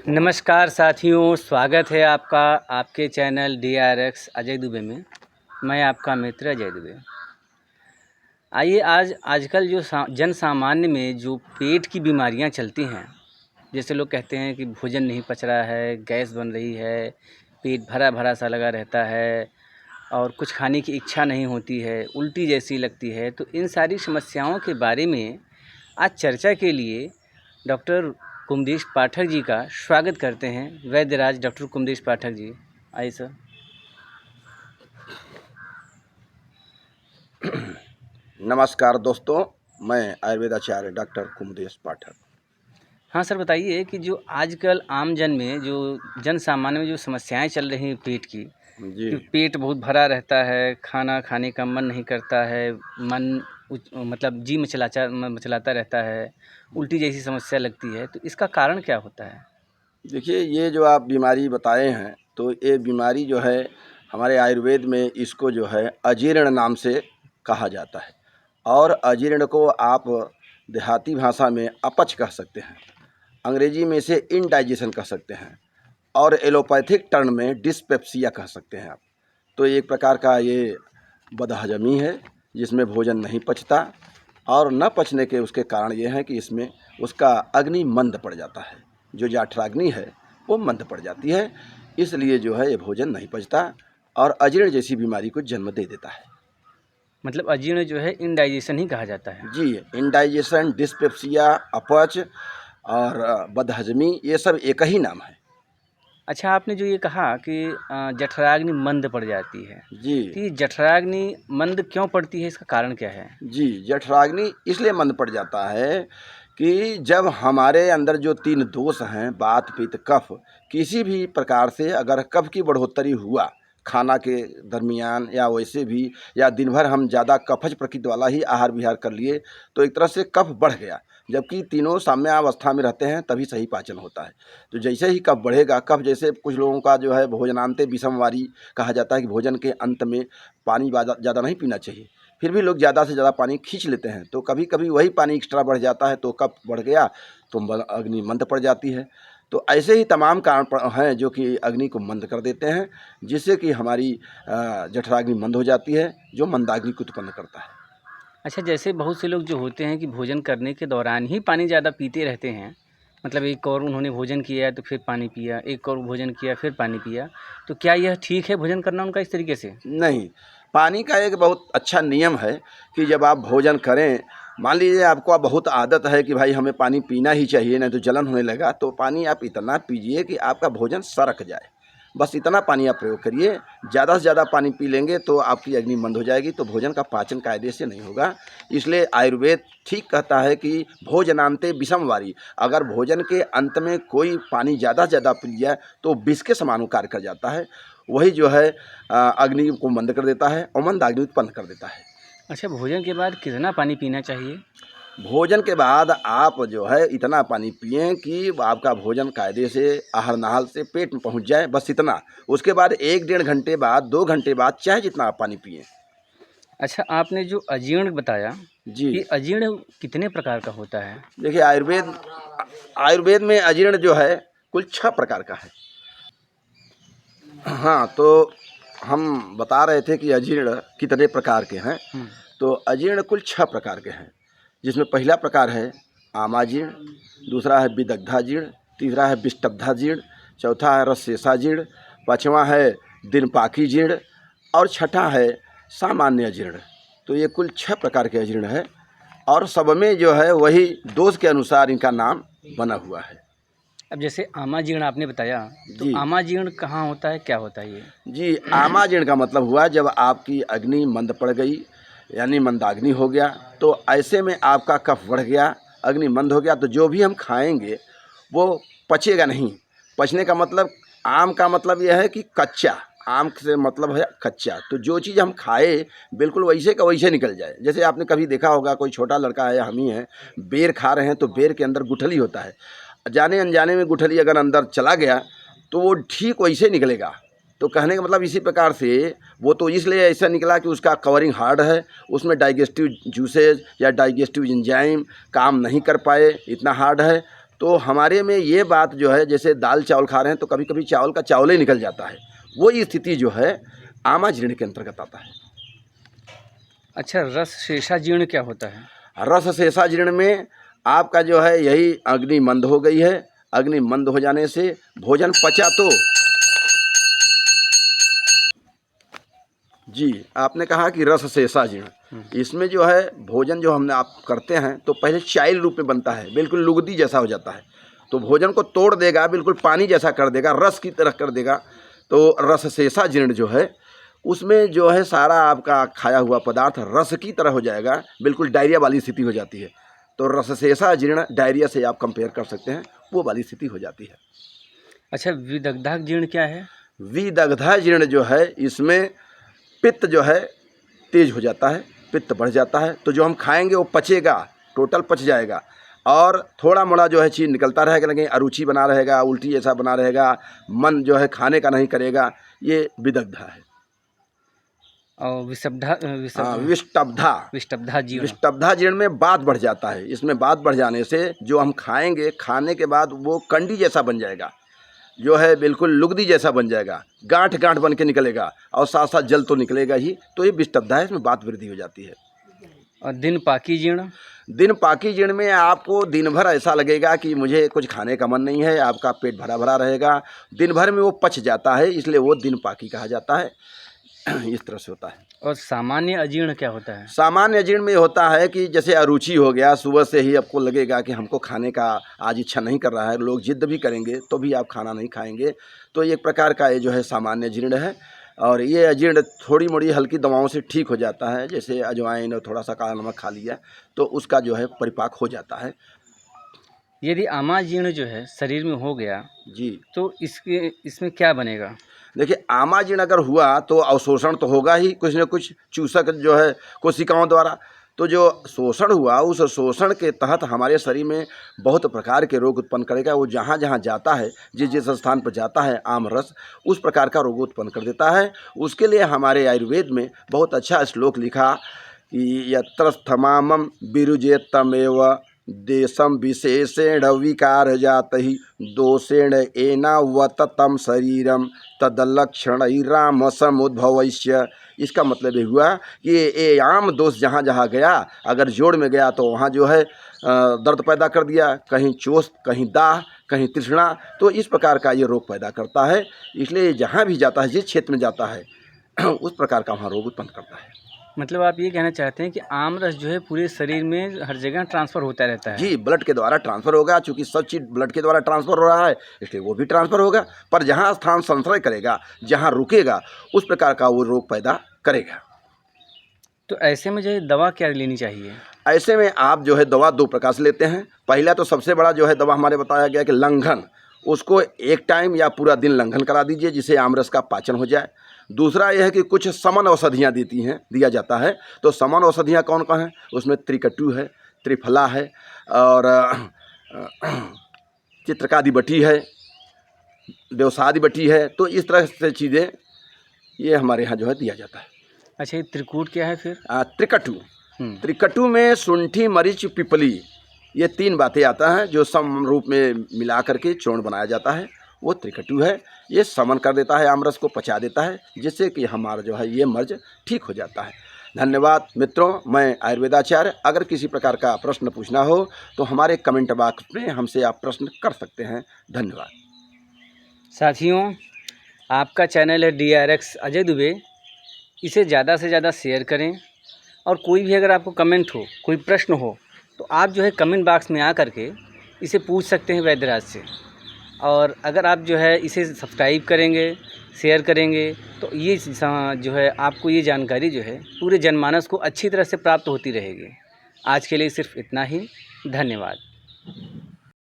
नमस्कार साथियों, स्वागत है आपका आपके चैनल DRX अजय दुबे में। मैं आपका मित्र अजय दुबे। आइए आजकल जो जन सामान्य में जो पेट की बीमारियां चलती हैं, जैसे लोग कहते हैं कि भोजन नहीं पच रहा है, गैस बन रही है, पेट भरा भरा सा लगा रहता है और कुछ खाने की इच्छा नहीं होती है, उल्टी जैसी लगती है। तो इन सारी समस्याओं के बारे में आज चर्चा के लिए डॉक्टर कुमदेश पाठक जी का स्वागत करते हैं। वैद्यराज डॉक्टर कुमदेश पाठक जी, आइए सर। नमस्कार दोस्तों, मैं आयुर्वेदाचार्य डॉक्टर कुमदेश पाठक। हाँ सर, बताइए कि जो आजकल आम जन में जो जन सामान्य में जो समस्याएं चल रही हैं पेट की, जी कि पेट बहुत भरा रहता है, खाना खाने का मन नहीं करता है, मन मतलब जी मचलाता रहता है, उल्टी जैसी समस्या लगती है, तो इसका कारण क्या होता है? देखिए, ये जो आप बीमारी बताए हैं, तो ये बीमारी जो है हमारे आयुर्वेद में इसको जो है अजीर्ण नाम से कहा जाता है। और अजीर्ण को आप देहाती भाषा में अपच कह सकते हैं, अंग्रेजी में इसे इनडाइजेशन कह सकते हैं, और एलोपैथिक टर्म में डिस्पेप्सिया कह सकते हैं आप। तो एक प्रकार का ये बदहजमी है जिसमें भोजन नहीं पचता, और न पचने के उसके कारण ये हैं कि इसमें उसका अग्नि मंद पड़ जाता है। जो जठराग्नि है वो मंद पड़ जाती है, इसलिए जो है ये भोजन नहीं पचता और अजीर्ण जैसी बीमारी को जन्म दे देता है। मतलब अजीर्ण जो है इनडाइजेशन ही कहा जाता है। जी, इंडाइजेशन, डिस्पेप्सिया, अपच और बदहजमी, ये सब एक ही नाम है। अच्छा, आपने जो ये कहा कि जठराग्नि मंद पड़ जाती है, जी तो ये जठराग्नि मंद क्यों पड़ती है, इसका कारण क्या है? जी, जठराग्नि इसलिए मंद पड़ जाता है कि जब हमारे अंदर जो 3 दोष हैं, वात, पित्त, कफ, किसी भी प्रकार से अगर कफ की बढ़ोतरी हुआ खाना के दरमियान या वैसे भी, या दिन भर हम ज़्यादा कफज प्रकृति वाला ही आहार विहार कर लिए, तो एक तरह से कफ बढ़ गया। जबकि तीनों साम्यावस्था में रहते हैं तभी सही पाचन होता है। तो जैसे ही कफ बढ़ेगा, कफ जैसे कुछ लोगों का जो है भोजनांते विषमवारी कहा जाता है कि भोजन के अंत में पानी ज़्यादा नहीं पीना चाहिए, फिर भी लोग ज़्यादा से ज़्यादा पानी खींच लेते हैं, तो कभी कभी वही पानी एक्स्ट्रा बढ़ जाता है, तो कफ बढ़ गया तो अग्नि मंद पड़ जाती है। तो ऐसे ही तमाम कारण हैं जो कि अग्नि को मंद कर देते हैं, जिससे कि हमारी जठराग्नि मंद हो जाती है, जो मंदाग्नि को उत्पन्न करता है। अच्छा, जैसे बहुत से लोग जो होते हैं कि भोजन करने के दौरान ही पानी ज़्यादा पीते रहते हैं, मतलब एक और उन्होंने भोजन किया तो फिर पानी पिया, एक और भोजन किया फिर पानी पिया, तो क्या यह ठीक है भोजन करना उनका इस तरीके से? नहीं, पानी का एक बहुत अच्छा नियम है कि जब आप भोजन करें, मान लीजिए आपको अब बहुत आदत है कि भाई हमें पानी पीना ही चाहिए, नहीं तो जलन होने लगा, तो पानी आप इतना पीजिए कि आपका भोजन सरक जाए। बस इतना पानी आप प्रयोग करिए। ज़्यादा से ज़्यादा पानी पी लेंगे तो आपकी अग्नि मंद हो जाएगी, तो भोजन का पाचन कायदे से नहीं होगा। इसलिए आयुर्वेद ठीक कहता है कि भोजनांते विषमवारी, अगर भोजन के अंत में कोई पानी ज़्यादा से ज़्यादा पी लिया तो विष के समान कार्य कर जाता है। वही जो है अग्नि को मंद कर देता है और मंदाग्नि उत्पन्न कर देता है। अच्छा, भोजन के बाद कितना पानी पीना चाहिए? भोजन के बाद आप जो है इतना पानी पिएं कि आपका भोजन कायदे से आहार नाहल से पेट में पहुंच जाए, बस इतना। उसके बाद 1-1.5 घंटे बाद, 2 घंटे बाद चाहे जितना आप पानी पिएं। अच्छा, आपने जो अजीर्ण बताया, जी ये अजीर्ण कितने प्रकार का होता है? देखिए, आयुर्वेद में अजीर्ण जो है कुल 6 प्रकार का है। हाँ, तो हम बता रहे थे कि अजीर्ण कितने प्रकार के हैं। तो अजीर्ण कुल 6 प्रकार के हैं, जिसमें पहला प्रकार है आमाजीर्ण, दूसरा है विदग्धाजीर्ण, तीसरा है विष्टब्धाजीर्ण, चौथा है रसशेषाजीर्ण, पाँचवा है दिनपाकी जीर्ण और छठा है सामान्य अजीर्ण। तो ये कुल 6 प्रकार के अजीर्ण है, और सब में जो है वही दोष के अनुसार इनका नाम बना हुआ है। अब जैसे आमाजीर्ण आपने बताया, तो जी आमाजीर्ण कहाँ होता है, क्या होता है ये? जी, आमाजीर्ण का मतलब हुआ जब आपकी अग्नि मंद पड़ गई, यानी मंदाग्नि हो गया, तो ऐसे में आपका कफ बढ़ गया, अग्नि मंद हो गया, तो जो भी हम खाएंगे वो पचेगा नहीं। पचने का मतलब, आम का मतलब यह है कि कच्चा, आम से मतलब है कच्चा, तो जो चीज़ हम खाए बिल्कुल वैसे का वैसे निकल जाए। जैसे आपने कभी देखा होगा, कोई छोटा लड़का है या हम ही हैं, बेर खा रहे हैं तो बेर के अंदर गुठली होता है, जाने अनजाने में गुठली अगर अंदर चला गया तो वो ठीक वैसे निकलेगा। तो कहने का मतलब इसी प्रकार से वो तो इसलिए ऐसा निकला कि उसका कवरिंग हार्ड है, उसमें डाइजेस्टिव जूसेज या डाइजेस्टिव एंजाइम काम नहीं कर पाए, इतना हार्ड है, तो हमारे में ये बात जो है, जैसे दाल चावल खा रहे हैं तो कभी कभी चावल का चावल ही निकल जाता है, वही स्थिति जो है आमा जीर्ण के अंतर्गत आता है। अच्छा, रस शेषा जीर्ण क्या होता है? रस शेषा जीर्ण में आपका जो है यही अग्नि मंद हो गई है। अग्नि मंद हो जाने से भोजन पचा तो जी, आपने कहा कि रस शेषा जीर्ण, इसमें जो है भोजन जो हमने आप करते हैं तो पहले चाइल रूप में बनता है, बिल्कुल लुगदी जैसा हो जाता है, तो भोजन को तोड़ देगा, बिल्कुल पानी जैसा कर देगा, रस की तरह कर देगा। तो रस शेषा जीर्ण जो है उसमें जो है सारा आपका खाया हुआ पदार्थ रस की तरह हो जाएगा, बिल्कुल डायरिया वाली स्थिति हो जाती है। तो रस शेषा जीर्ण डायरिया से आप कंपेयर कर सकते हैं, वो वाली स्थिति हो जाती है। अच्छा, विदग्धा जीर्ण क्या है? विदग्धा जीर्ण जो है इसमें पित्त जो है तेज हो जाता है, पित्त बढ़ जाता है, तो जो हम खाएंगे वो पचेगा, टोटल पच जाएगा, और थोड़ा मोड़ा जो है चीज़ निकलता रहेगा, लेकिन अरुचि बना रहेगा, उल्टी जैसा बना रहेगा, मन जो है खाने का नहीं करेगा, ये विदग्धा है। और विष्टब्धा जीर्ण। विष्टब्धा जीर्ण में बात बढ़ जाता है। इसमें बात बढ़ जाने से जो हम खाएंगे, खाने के बाद वो कंडी जैसा बन जाएगा, जो है बिल्कुल लुगदी जैसा बन जाएगा, गांठ गांठ बन के निकलेगा, और साथ साथ जल तो निकलेगा ही, तो ये विष्टब्धा है, इसमें बात वृद्धि हो जाती है। और दिन पाकी जीर्ण? दिन पाकी जीर्ण में आपको दिन भर ऐसा लगेगा कि मुझे कुछ खाने का मन नहीं है, आपका पेट भरा भरा रहेगा, दिन भर में वो पच जाता है, इसलिए वो दिन पाकी कहा जाता है। इस तरह से होता है। और सामान्य अजीर्ण क्या होता है? सामान्य अजीर्ण में होता है कि जैसे अरुचि हो गया, सुबह से ही आपको लगेगा कि हमको खाने का आज इच्छा नहीं कर रहा है, लोग जिद भी करेंगे तो भी आप खाना नहीं खाएंगे, तो एक प्रकार का ये जो है सामान्य जीर्ण है। और ये अजीर्ण थोड़ी मोड़ी हल्की दवाओं से ठीक हो जाता है, जैसे अजवाइन और थोड़ा सा काला नमक खा लिया तो उसका जो है परिपाक हो जाता है। यदि आमा जीर्ण जो है शरीर में हो गया जी, तो इसमें क्या बनेगा? देखिए आमा जीर्ण अगर हुआ तो अवशोषण तो होगा ही, कुछ न कुछ चूसक जो है कोशिकाओं द्वारा, तो जो शोषण हुआ उस शोषण के तहत हमारे शरीर में बहुत प्रकार के रोग उत्पन्न करेगा। वो जहाँ जहाँ जाता है, जिस जिस स्थान पर जाता है आम रस, उस प्रकार का रोग उत्पन्न कर देता है। उसके लिए हमारे आयुर्वेद में बहुत अच्छा श्लोक लिखा कि यत्रस्थमामं विरुजेतमेव देशम विशेषेण विकार जात ही दोषेण एनावत तम शरीरम तदलक्षण राम समुद्भवस्य। इसका मतलब ये हुआ कि ये आम दोष जहाँ जहाँ गया, अगर जोड़ में गया तो वहाँ जो है दर्द पैदा कर दिया, कहीं चोट, कहीं दाह, कहीं तृष्णा, तो इस प्रकार का ये रोग पैदा करता है। इसलिए जहाँ भी जाता है, जिस क्षेत्र में जाता है उस प्रकार का वहाँ रोग उत्पन्न करता है। मतलब आप ये कहना चाहते हैं कि आम रस जो है पूरे शरीर में हर जगह ट्रांसफ़र होता रहता है? जी, ब्लड के द्वारा ट्रांसफ़र होगा, चूँकि सब चीज़ ब्लड के द्वारा ट्रांसफ़र हो रहा है, इसलिए वो भी ट्रांसफ़र होगा, पर जहाँ स्थान संश्रय करेगा, जहाँ रुकेगा, उस प्रकार का वो रोग पैदा करेगा। तो ऐसे में जो है दवा क्या लेनी चाहिए? ऐसे में आप जो है दवा दो प्रकार से लेते हैं। पहला तो सबसे बड़ा जो है दवा हमारे बताया गया कि लंघन, उसको एक टाइम या पूरा दिन लंघन करा दीजिए, जिससे आमरस का पाचन हो जाए। दूसरा यह है कि कुछ समन औषधियाँ दिया जाता है। तो समन औषधियाँ कौन कौन हैं? उसमें त्रिकटु है, त्रिफला है, और चित्रकादि बटी है, देवसादि बटी है। तो इस तरह से चीज़ें ये हमारे यहाँ जो है दिया जाता है। अच्छा, ये त्रिकूट क्या है फिर? त्रिकटु, त्रिकटु में शुंठी, मरीच, पिपली, ये तीन बातें आता है जो सम रूप में मिला करके चूर्ण बनाया जाता है, वो त्रिकटु है। ये समन कर देता है, आमरस को पचा देता है, जिससे कि हमारा जो है ये मर्ज ठीक हो जाता है। धन्यवाद मित्रों, मैं आयुर्वेदाचार्य। अगर किसी प्रकार का प्रश्न पूछना हो तो हमारे कमेंट बॉक्स में हमसे आप प्रश्न कर सकते हैं। धन्यवाद साथियों, आपका चैनल है DRX अजय दुबे, इसे ज़्यादा से ज़्यादा शेयर करें। और कोई भी अगर आपको कमेंट हो, कोई प्रश्न हो, तो आप जो है कमेंट बॉक्स में आ करके इसे पूछ सकते हैं वैद्यराज से। और अगर आप जो है इसे सब्सक्राइब करेंगे, शेयर करेंगे, तो ये जो है आपको ये जानकारी जो है पूरे जनमानस को अच्छी तरह से प्राप्त होती रहेगी। आज के लिए सिर्फ इतना ही। धन्यवाद।